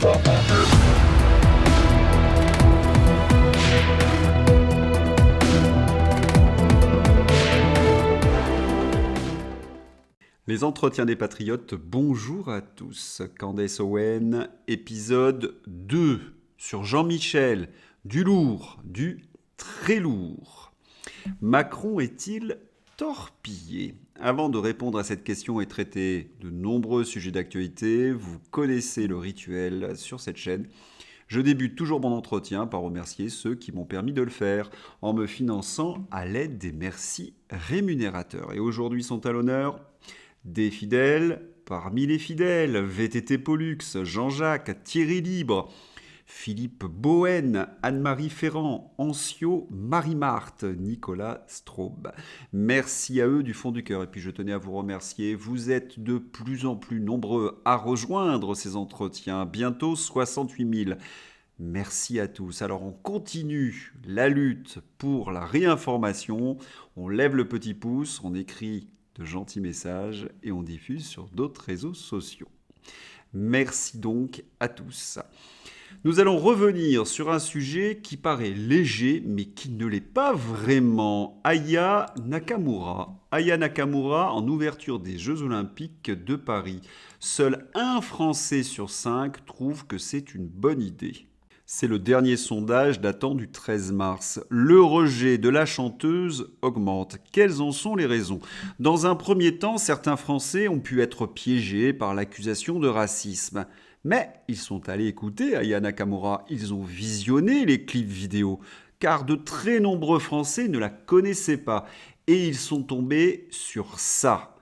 Les entretiens des patriotes, bonjour à tous. Candace Owen, épisode 2 sur Jean-Michel, du lourd, du très lourd. Macron est-il torpillé ? Avant de répondre à cette question et traiter de nombreux sujets d'actualité, vous connaissez le rituel sur cette chaîne. Je débute toujours mon entretien par remercier ceux qui m'ont permis de le faire en me finançant à l'aide des merci rémunérateurs. Et aujourd'hui sont à l'honneur des fidèles, parmi les fidèles, VTT Pollux, Jean-Jacques, Thierry Libre, Philippe Bohen, Anne-Marie Ferrand, Ancio, Marie-Marthe, Nicolas Straub. Merci à eux du fond du cœur. Et puis je tenais à vous remercier. Vous êtes de plus en plus nombreux à rejoindre ces entretiens. Bientôt 68 000. Merci à tous. Alors on continue la lutte pour la réinformation. On lève le petit pouce, on écrit de gentils messages et on diffuse sur d'autres réseaux sociaux. Merci donc à tous. Nous allons revenir sur un sujet qui paraît léger mais qui ne l'est pas vraiment. Aya Nakamura. Aya Nakamura en ouverture des Jeux Olympiques de Paris. Seul un Français sur 5 trouve que c'est une bonne idée. C'est le dernier sondage datant du 13 mars. Le rejet de la chanteuse augmente. Quelles en sont les raisons ? Dans un premier temps, certains Français ont pu être piégés par l'accusation de racisme. Mais ils sont allés écouter Aya Nakamura. Ils ont visionné les clips vidéo. Car de très nombreux Français ne la connaissaient pas. Et ils sont tombés sur ça.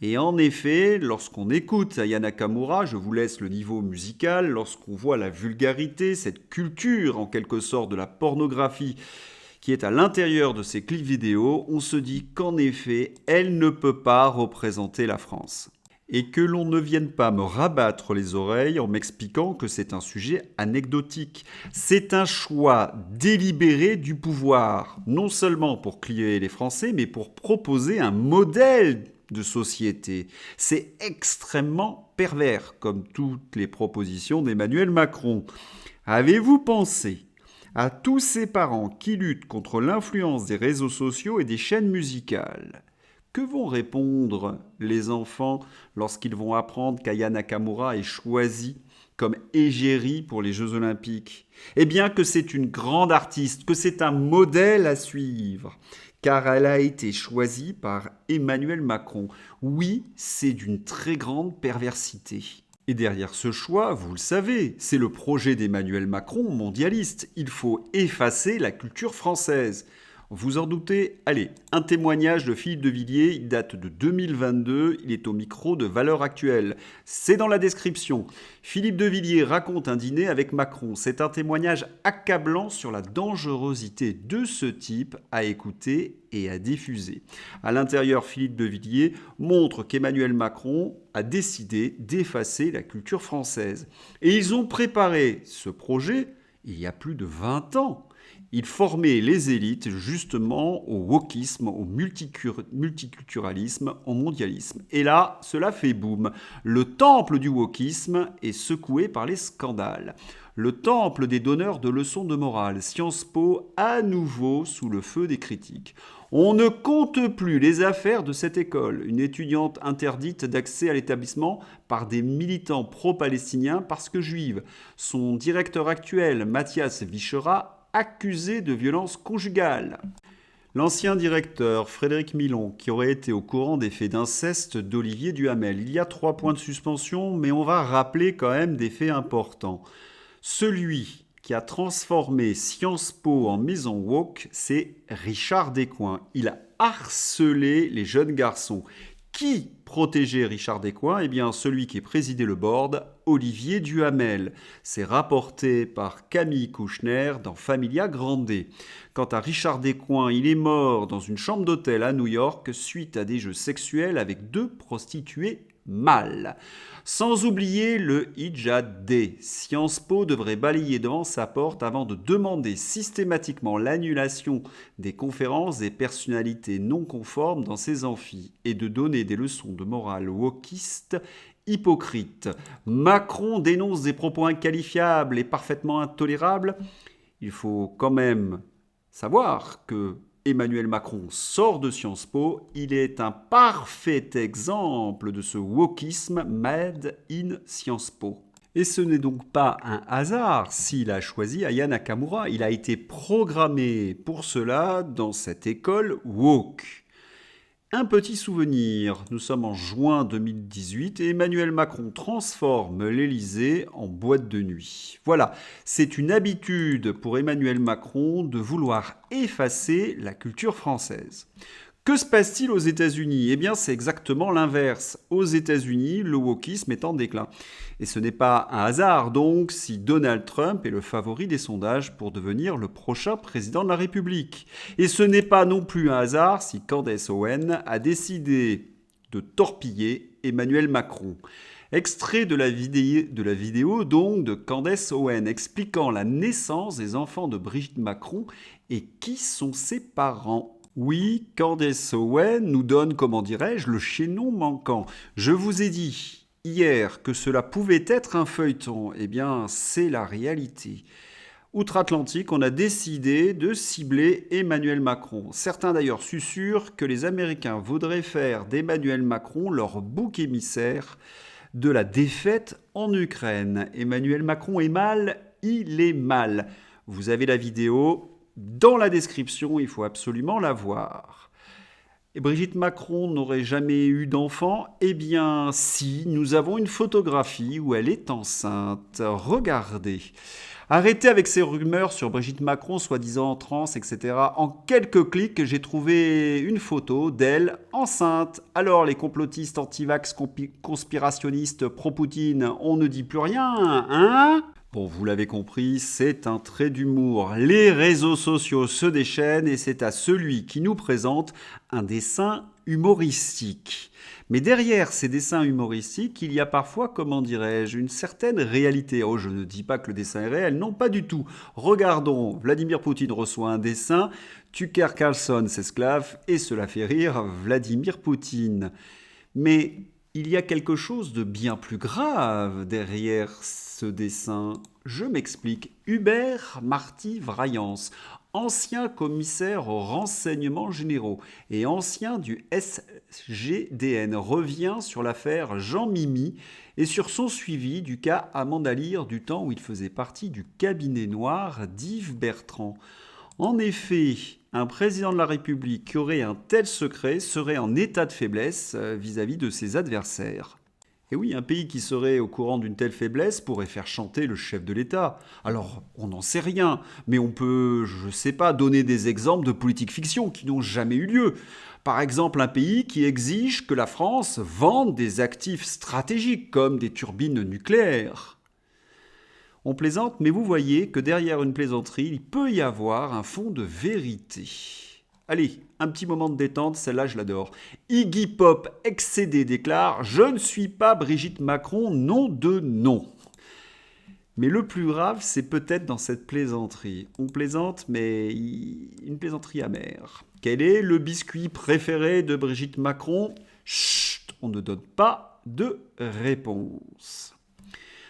Et en effet, lorsqu'on écoute Aya Nakamura, je vous laisse le niveau musical, lorsqu'on voit la vulgarité, cette culture en quelque sorte de la pornographie qui est à l'intérieur de ces clips vidéo, on se dit qu'en effet, elle ne peut pas représenter la France. Et que l'on ne vienne pas me rabattre les oreilles en m'expliquant que c'est un sujet anecdotique. C'est un choix délibéré du pouvoir, non seulement pour cliver les Français, mais pour proposer un modèle de société. C'est extrêmement pervers, comme toutes les propositions d'Emmanuel Macron. Avez-vous pensé à tous ces parents qui luttent contre l'influence des réseaux sociaux et des chaînes musicales ? Que vont répondre les enfants lorsqu'ils vont apprendre qu'Aya Nakamura est choisie comme égérie pour les Jeux Olympiques ? Eh bien que c'est une grande artiste, que c'est un modèle à suivre, car elle a été choisie par Emmanuel Macron. Oui, c'est d'une très grande perversité. Et derrière ce choix, vous le savez, c'est le projet d'Emmanuel Macron mondialiste. Il faut effacer la culture française. Vous en doutez ? Allez, un témoignage de Philippe de Villiers, il date de 2022, il est au micro de Valeurs Actuelles. C'est dans la description. Philippe de Villiers raconte un dîner avec Macron. C'est un témoignage accablant sur la dangerosité de ce type à écouter et à diffuser. À l'intérieur, Philippe de Villiers montre qu'Emmanuel Macron a décidé d'effacer la culture française. Et ils ont préparé ce projet il y a plus de 20 ans. Il formait les élites justement au wokisme, au multiculturalisme, au mondialisme. Et là, cela fait boum. Le temple du wokisme est secoué par les scandales. Le temple des donneurs de leçons de morale, Sciences Po, à nouveau sous le feu des critiques. On ne compte plus les affaires de cette école. Une étudiante interdite d'accès à l'établissement par des militants pro-palestiniens parce que juive. Son directeur actuel, Mathias Vichera, accusé de violence conjugale. L'ancien directeur, Frédéric Milon, qui aurait été au courant des faits d'inceste d'Olivier Duhamel. Il y a 3 points de suspension, mais on va rappeler quand même des faits importants. Celui qui a transformé Sciences Po en maison woke, c'est Richard Descoings. Il a harcelé les jeunes garçons. Qui protégeait Richard Descoings ? Eh bien, celui qui présidait le board, Olivier Duhamel. C'est rapporté par Camille Kouchner dans Familia Grande. Quant à Richard Descoings, il est mort dans une chambre d'hôtel à New York suite à des jeux sexuels avec 2 prostituées mâles. Sans oublier le hijab D. Sciences Po devrait balayer devant sa porte avant de demander systématiquement l'annulation des conférences des personnalités non conformes dans ses amphis et de donner des leçons de morale wokiste hypocrite. Macron dénonce des propos inqualifiables et parfaitement intolérables. Il faut quand même savoir que Emmanuel Macron sort de Sciences Po. Il est un parfait exemple de ce wokisme made in Sciences Po. Et ce n'est donc pas un hasard s'il a choisi Aya Nakamura. Il a été programmé pour cela dans cette école woke. Un petit souvenir, nous sommes en juin 2018 et Emmanuel Macron transforme l'Élysée en boîte de nuit. Voilà, c'est une habitude pour Emmanuel Macron de vouloir effacer la culture française. Que se passe-t-il aux États-Unis ? Eh bien, c'est exactement l'inverse. Aux États-Unis, le wokisme est en déclin. Et ce n'est pas un hasard, donc, si Donald Trump est le favori des sondages pour devenir le prochain président de la République. Et ce n'est pas non plus un hasard si Candace Owen a décidé de torpiller Emmanuel Macron. Extrait de la vidéo donc de Candace Owen expliquant la naissance des enfants de Brigitte Macron et qui sont ses parents. Oui, Candace Owen nous donne, comment dirais-je, le chaînon manquant. Je vous ai dit hier que cela pouvait être un feuilleton. Eh bien, c'est la réalité. Outre-Atlantique, on a décidé de cibler Emmanuel Macron. Certains d'ailleurs susurrent que les Américains voudraient faire d'Emmanuel Macron leur bouc émissaire de la défaite en Ukraine. Emmanuel Macron est mal, il est mal. Vous avez la vidéo dans la description, il faut absolument la voir. Et Brigitte Macron n'aurait jamais eu d'enfant ? Eh bien, si, nous avons une photographie où elle est enceinte. Regardez. Arrêtez avec ces rumeurs sur Brigitte Macron, soi-disant trans, etc. En quelques clics, j'ai trouvé une photo d'elle enceinte. Alors, les complotistes anti-vax conspirationnistes pro-Poutine, on ne dit plus rien, hein ? Bon, vous l'avez compris, c'est un trait d'humour. Les réseaux sociaux se déchaînent et c'est à celui qui nous présente un dessin humoristique. Mais derrière ces dessins humoristiques, il y a parfois, comment dirais-je, une certaine réalité. Oh, je ne dis pas que le dessin est réel, non, pas du tout. Regardons, Vladimir Poutine reçoit un dessin, Tucker Carlson s'esclave et cela fait rire Vladimir Poutine. Mais il y a quelque chose de bien plus grave derrière ce dessin. Je m'explique. Hubert Marty-Vrayance, ancien commissaire aux renseignements généraux et ancien du SGDN, revient sur l'affaire Jean Mimi et sur son suivi du cas Amanda Lear du temps où il faisait partie du cabinet noir d'Yves Bertrand. En effet, un président de la République qui aurait un tel secret serait en état de faiblesse vis-à-vis de ses adversaires. Et oui, un pays qui serait au courant d'une telle faiblesse pourrait faire chanter le chef de l'État. Alors, on n'en sait rien, mais on peut, je sais pas, donner des exemples de politique fiction qui n'ont jamais eu lieu. Par exemple, un pays qui exige que la France vende des actifs stratégiques comme des turbines nucléaires. On plaisante, mais vous voyez que derrière une plaisanterie, il peut y avoir un fond de vérité. Allez, un petit moment de détente, celle-là je l'adore. Iggy Pop, excédé, déclare « Je ne suis pas Brigitte Macron, nom de nom ». Mais le plus grave, c'est peut-être dans cette plaisanterie. On plaisante, mais une plaisanterie amère. Quel est le biscuit préféré de Brigitte Macron ? Chut, on ne donne pas de réponse.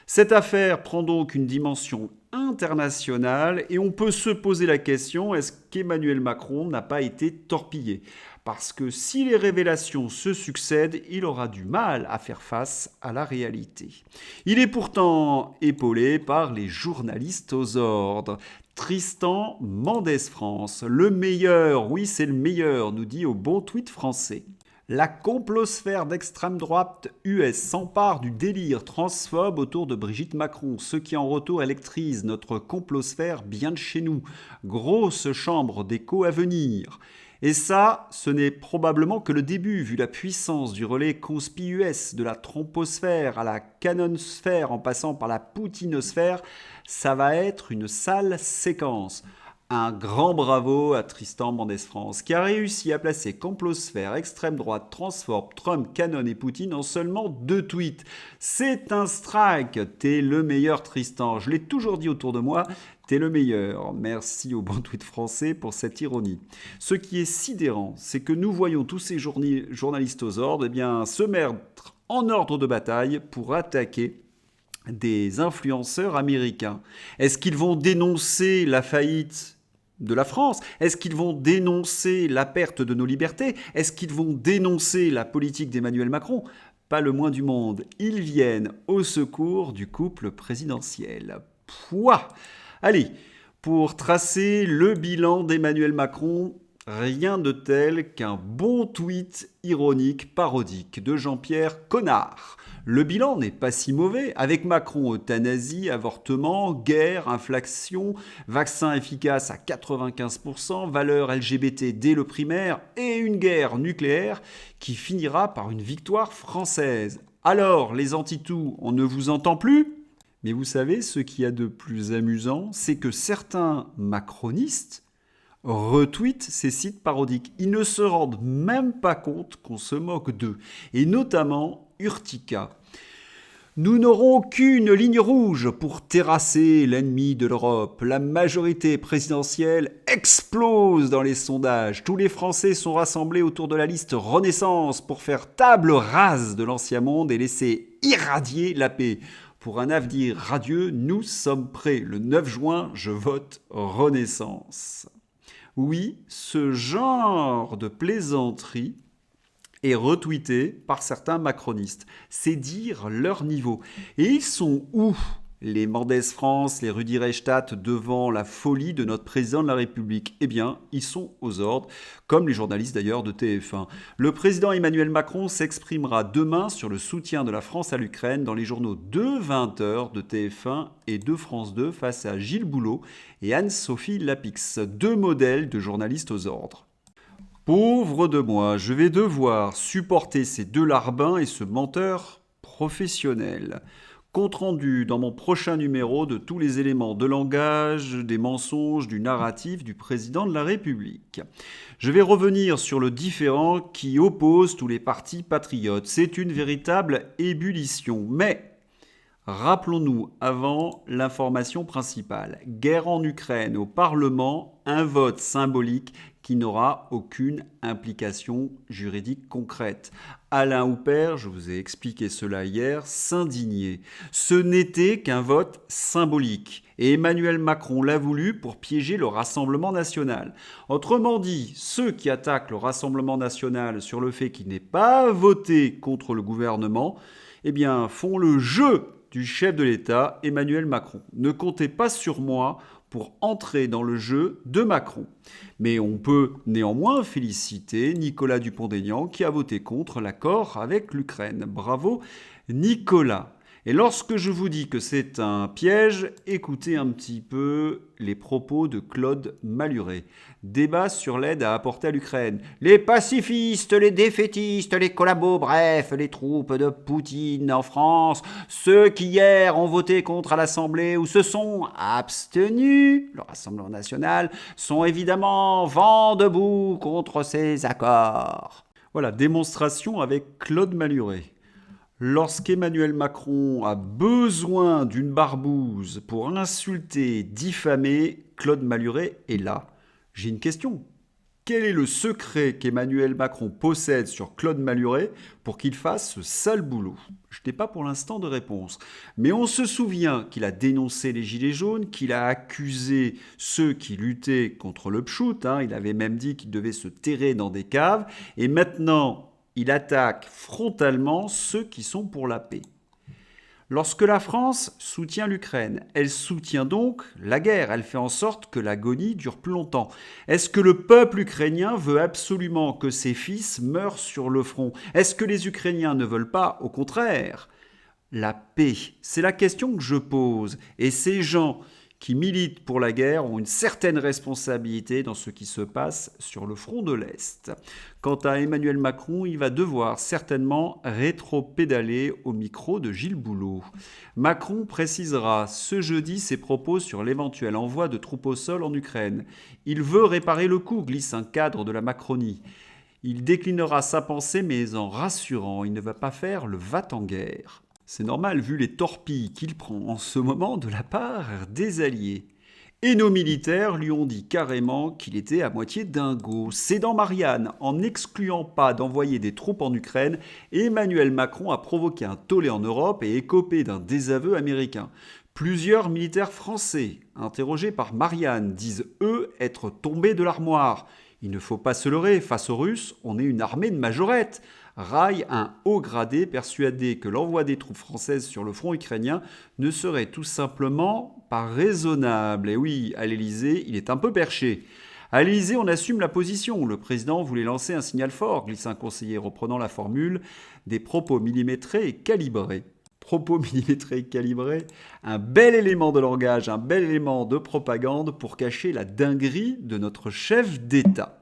Cette affaire prend donc une dimension internationale et on peut se poser la question, est-ce qu'Emmanuel Macron n'a pas été torpillé ? Parce que si les révélations se succèdent, il aura du mal à faire face à la réalité. Il est pourtant épaulé par les journalistes aux ordres. Tristan Mendès France, le meilleur, oui c'est le meilleur, nous dit au bon tweet français. La complosphère d'extrême droite US s'empare du délire transphobe autour de Brigitte Macron, ce qui en retour électrise notre complosphère bien de chez nous. Grosse chambre d'écho à venir. Et ça, ce n'est probablement que le début, vu la puissance du relais conspi-US, de la tromposphère à la canonosphère en passant par la poutinosphère, ça va être une sale séquence. Un grand bravo à Tristan Mendès France, qui a réussi à placer complosphère, extrême droite, transphobe, Trump, Canon et Poutine en seulement 2 tweets. C'est un strike. T'es le meilleur, Tristan. Je l'ai toujours dit autour de moi, t'es le meilleur. Merci au bon tweet français pour cette ironie. Ce qui est sidérant, c'est que nous voyons tous ces journalistes aux ordres se mettre en ordre de bataille pour attaquer des influenceurs américains. Est-ce qu'ils vont dénoncer la faillite de la France? Est-ce qu'ils vont dénoncer la perte de nos libertés? Est-ce qu'ils vont dénoncer la politique d'Emmanuel Macron? Pas le moins du monde. Ils viennent au secours du couple présidentiel. Pouah! Allez, pour tracer le bilan d'Emmanuel Macron, rien de tel qu'un bon tweet ironique, parodique de Jean-Pierre Connard. Le bilan n'est pas si mauvais. Avec Macron, euthanasie, avortement, guerre, inflation, vaccin efficace à 95%, valeurs LGBT dès le primaire et une guerre nucléaire qui finira par une victoire française. Alors, les anti-tout, on ne vous entend plus ? Mais vous savez, ce qu'il y a de plus amusant, c'est que certains macronistes retweetent ces sites parodiques. Ils ne se rendent même pas compte qu'on se moque d'eux. Et notamment Urtica. Nous n'aurons aucune ligne rouge pour terrasser l'ennemi de l'Europe. La majorité présidentielle explose dans les sondages. Tous les Français sont rassemblés autour de la liste Renaissance pour faire table rase de l'ancien monde et laisser irradier la paix. Pour un avenir radieux, nous sommes prêts. Le 9 juin, je vote Renaissance. Oui, ce genre de plaisanterie est retweeté par certains macronistes. C'est dire leur niveau. Et ils sont où, les Mendès France, les Rudi Reichstadt, devant la folie de notre président de la République? Eh bien, ils sont aux ordres, comme les journalistes d'ailleurs de TF1. Le président Emmanuel Macron s'exprimera demain sur le soutien de la France à l'Ukraine dans les journaux de 20h de TF1 et de France 2 face à Gilles Boulot et Anne-Sophie Lapix, deux modèles de journalistes aux ordres. Pauvre de moi, je vais devoir supporter ces deux larbins et ce menteur professionnel. Compte rendu dans mon prochain numéro de tous les éléments de langage, des mensonges, du narratif du président de la République. Je vais revenir sur le différend qui oppose tous les partis patriotes. C'est une véritable ébullition. Mais rappelons-nous avant l'information principale. Guerre en Ukraine au Parlement, un vote symbolique qui n'aura aucune implication juridique concrète. Alain Houpert, je vous ai expliqué cela hier, s'indignait. Ce n'était qu'un vote symbolique. Et Emmanuel Macron l'a voulu pour piéger le Rassemblement national. Autrement dit, ceux qui attaquent le Rassemblement national sur le fait qu'il n'ait pas voté contre le gouvernement, eh bien, font le jeu du chef de l'État, Emmanuel Macron. Ne comptez pas sur moi pour entrer dans le jeu de Macron. Mais on peut néanmoins féliciter Nicolas Dupont-Aignan qui a voté contre l'accord avec l'Ukraine. Bravo Nicolas. Et lorsque je vous dis que c'est un piège, écoutez un petit peu les propos de Claude Malhuret. Débat sur l'aide à apporter à l'Ukraine. Les pacifistes, les défaitistes, les collabos, bref, les troupes de Poutine en France, ceux qui hier ont voté contre à l'Assemblée ou se sont abstenus, le Rassemblement national, sont évidemment vent debout contre ces accords. Voilà, démonstration avec Claude Malhuret. Lorsqu'Emmanuel Macron a besoin d'une barbouze pour insulter, diffamer, Claude Malhuret est là. J'ai une question. Quel est le secret qu'Emmanuel Macron possède sur Claude Malhuret pour qu'il fasse ce sale boulot? Je n'ai pas pour l'instant de réponse. Mais on se souvient qu'il a dénoncé les Gilets jaunes, qu'il a accusé ceux qui luttaient contre le pchout. Il avait même dit qu'ils devaient se terrer dans des caves. Et maintenant, il attaque frontalement ceux qui sont pour la paix. Lorsque la France soutient l'Ukraine, elle soutient donc la guerre. Elle fait en sorte que l'agonie dure plus longtemps. Est-ce que le peuple ukrainien veut absolument que ses fils meurent sur le front? Est-ce que les Ukrainiens ne veulent pas, au contraire, la paix? C'est la question que je pose. Et ces gens qui militent pour la guerre ont une certaine responsabilité dans ce qui se passe sur le front de l'Est. Quant à Emmanuel Macron, il va devoir certainement rétro-pédaler au micro de Gilles Boulot. Macron précisera ce jeudi ses propos sur l'éventuel envoi de troupes au sol en Ukraine. Il veut réparer le coup, glisse un cadre de la Macronie. Il déclinera sa pensée, mais en rassurant, il ne va pas faire le va-t-en-guerre. C'est normal vu les torpilles qu'il prend en ce moment de la part des Alliés. Et nos militaires lui ont dit carrément qu'il était à moitié dingo. C'est dans Marianne, en n'excluant pas d'envoyer des troupes en Ukraine, Emmanuel Macron a provoqué un tollé en Europe et écopé d'un désaveu américain. Plusieurs militaires français, interrogés par Marianne, disent eux être tombés de l'armoire. Il ne faut pas se leurrer, face aux Russes, on est une armée de majorettes. Raille un haut gradé persuadé que l'envoi des troupes françaises sur le front ukrainien ne serait tout simplement pas raisonnable. Et oui, à l'Élysée, il est un peu perché. À l'Élysée, on assume la position. Le président voulait lancer un signal fort, glisse un conseiller reprenant la formule des propos millimétrés et calibrés. Propos millimétrés et calibrés, un bel élément de langage, un bel élément de propagande pour cacher la dinguerie de notre chef d'État.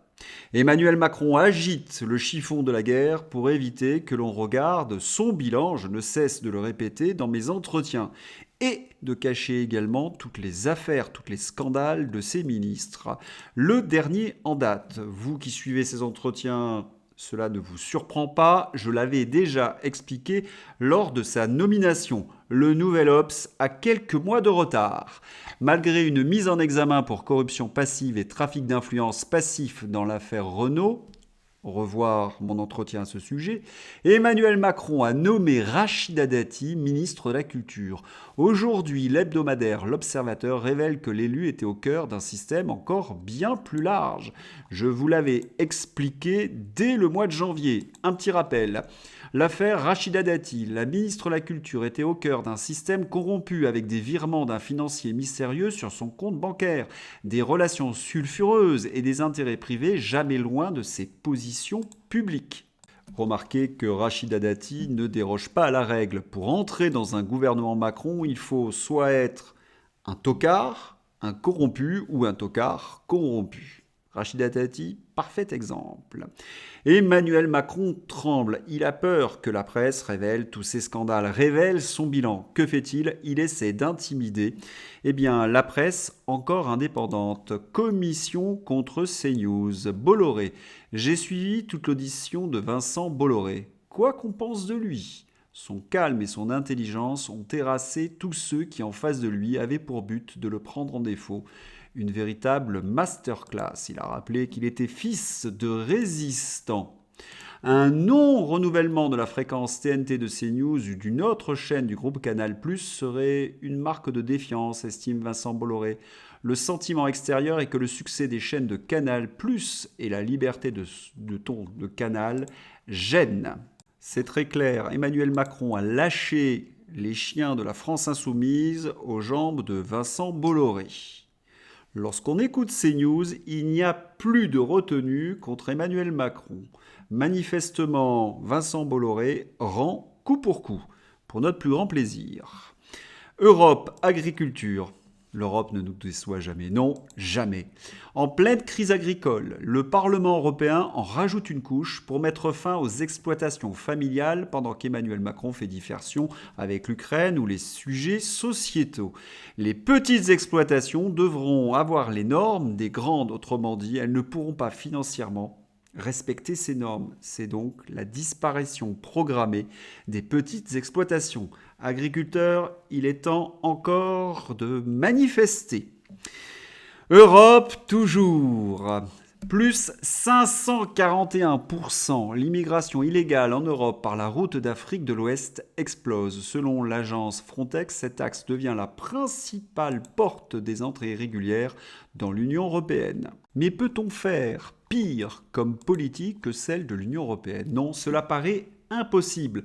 Emmanuel Macron agite le chiffon de la guerre pour éviter que l'on regarde son bilan, je ne cesse de le répéter dans mes entretiens, et de cacher également toutes les affaires, tous les scandales de ses ministres. Le dernier en date, vous qui suivez ces entretiens, cela ne vous surprend pas, je l'avais déjà expliqué lors de sa nomination. Le nouvel Obs a quelques mois de retard. Malgré une mise en examen pour corruption passive et trafic d'influence passif dans l'affaire Renault, revoir mon entretien à ce sujet, Emmanuel Macron a nommé Rachida Dati ministre de la Culture. Aujourd'hui, l'hebdomadaire L'Observateur révèle que l'élu était au cœur d'un système encore bien plus large. Je vous l'avais expliqué dès le mois de janvier. Un petit rappel. L'affaire Rachida Dati, la ministre de la Culture, était au cœur d'un système corrompu avec des virements d'un financier mystérieux sur son compte bancaire, des relations sulfureuses et des intérêts privés jamais loin de ses positions publiques. Remarquez que Rachida Dati ne déroge pas à la règle. Pour entrer dans un gouvernement Macron, il faut soit être un tocard, un corrompu ou un tocard corrompu. Rachida Dati, parfait exemple. Emmanuel Macron tremble. Il a peur que la presse révèle tous ces scandales, révèle son bilan. Que fait-il? Il essaie d'intimider. Eh bien, la presse, encore indépendante. Commission contre CNews. Bolloré. J'ai suivi toute l'audition de Vincent Bolloré. Quoi qu'on pense de lui? Son calme et son intelligence ont terrassé tous ceux qui, en face de lui, avaient pour but de le prendre en défaut. Une véritable masterclass. Il a rappelé qu'il était fils de résistant. Un non-renouvellement de la fréquence TNT de CNews ou d'une autre chaîne du groupe Canal+ serait une marque de défiance, estime Vincent Bolloré. Le sentiment extérieur est que le succès des chaînes de Canal+ et la liberté de ton de Canal gênent. C'est très clair, Emmanuel Macron a lâché les chiens de la France insoumise aux jambes de Vincent Bolloré. Lorsqu'on écoute CNews, il n'y a plus de retenue contre Emmanuel Macron. Manifestement, Vincent Bolloré rend coup pour notre plus grand plaisir. Europe, agriculture. L'Europe ne nous déçoit jamais. Non, jamais. En pleine crise agricole, le Parlement européen en rajoute une couche pour mettre fin aux exploitations familiales pendant qu'Emmanuel Macron fait diversion avec l'Ukraine ou les sujets sociétaux. Les petites exploitations devront avoir les normes des grandes, autrement dit, elles ne pourront pas financièrement respecter ces normes. C'est donc la disparition programmée des petites exploitations. Agriculteurs, il est temps encore de manifester. Europe, toujours. Plus 541%. L'immigration illégale en Europe par la route d'Afrique de l'Ouest explose. Selon l'agence Frontex, cet axe devient la principale porte des entrées irrégulières dans l'Union européenne. Mais peut-on faire pire comme politique que celle de l'Union européenne? Non, cela paraît impossible.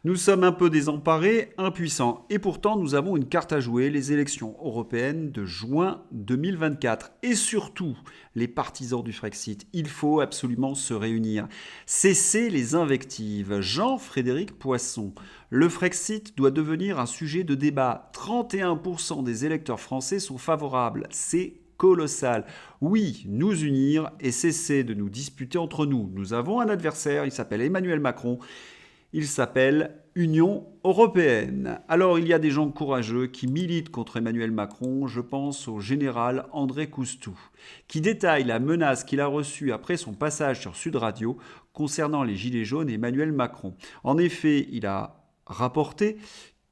Nous sommes un peu désemparés, impuissants. Et pourtant, nous avons une carte à jouer, les élections européennes de juin 2024. Et surtout, les partisans du Frexit. Il faut absolument se réunir. Cessez les invectives. Jean-Frédéric Poisson. Le Frexit doit devenir un sujet de débat. 31% des électeurs français sont favorables. C'est colossal. Oui, nous unir et cesser de nous disputer entre nous. Nous avons un adversaire, il s'appelle Emmanuel Macron. Il s'appelle Union européenne. Alors, il y a des gens courageux qui militent contre Emmanuel Macron. Je pense au général André Coustou, qui détaille la menace qu'il a reçue après son passage sur Sud Radio concernant les Gilets jaunes et Emmanuel Macron. En effet, il a rapporté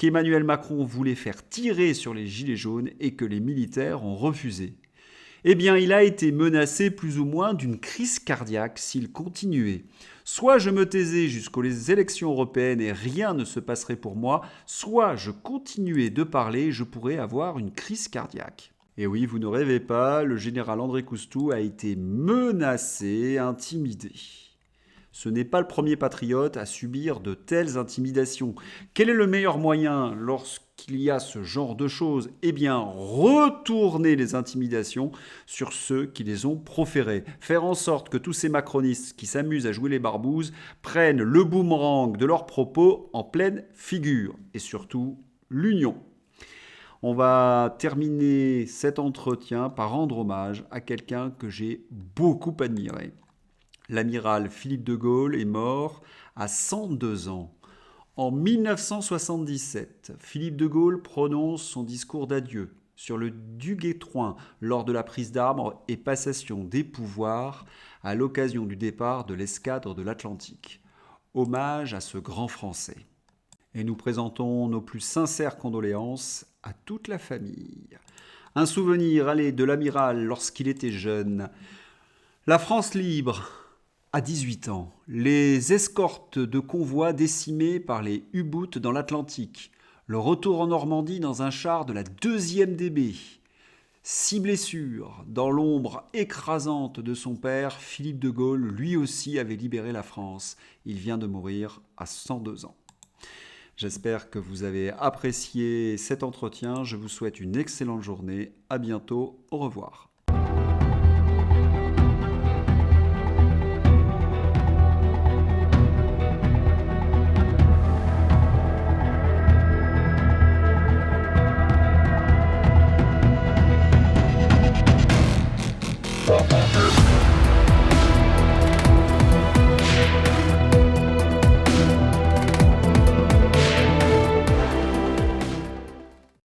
qu'Emmanuel Macron voulait faire tirer sur les gilets jaunes et que les militaires ont refusé. Eh bien, il a été menacé plus ou moins d'une crise cardiaque s'il continuait. Soit je me taisais jusqu'aux élections européennes et rien ne se passerait pour moi, soit je continuais de parler et je pourrais avoir une crise cardiaque. Et oui, vous ne rêvez pas, le général André Coustou a été menacé, intimidé. Ce n'est pas le premier patriote à subir de telles intimidations. Quel est le meilleur moyen lorsqu'il y a ce genre de choses? Eh bien, retourner les intimidations sur ceux qui les ont proférées. Faire en sorte que tous ces macronistes qui s'amusent à jouer les barbouzes prennent le boomerang de leurs propos en pleine figure. Et surtout, l'union. On va terminer cet entretien par rendre hommage à quelqu'un que j'ai beaucoup admiré. L'amiral Philippe de Gaulle est mort à 102 ans. En 1977, Philippe de Gaulle prononce son discours d'adieu sur le Duguay-Trouin lors de la prise d'armes et passation des pouvoirs à l'occasion du départ de l'escadre de l'Atlantique. Hommage à ce grand Français. Et nous présentons nos plus sincères condoléances à toute la famille. Un souvenir, allez, de l'amiral lorsqu'il était jeune. La France libre, à 18 ans, les escortes de convois décimées par les U-boots dans l'Atlantique, le retour en Normandie dans un char de la 2e DB, 6 blessures, dans l'ombre écrasante de son père, Philippe de Gaulle, lui aussi avait libéré la France. Il vient de mourir à 102 ans. J'espère que vous avez apprécié cet entretien. Je vous souhaite une excellente journée. À bientôt. Au revoir.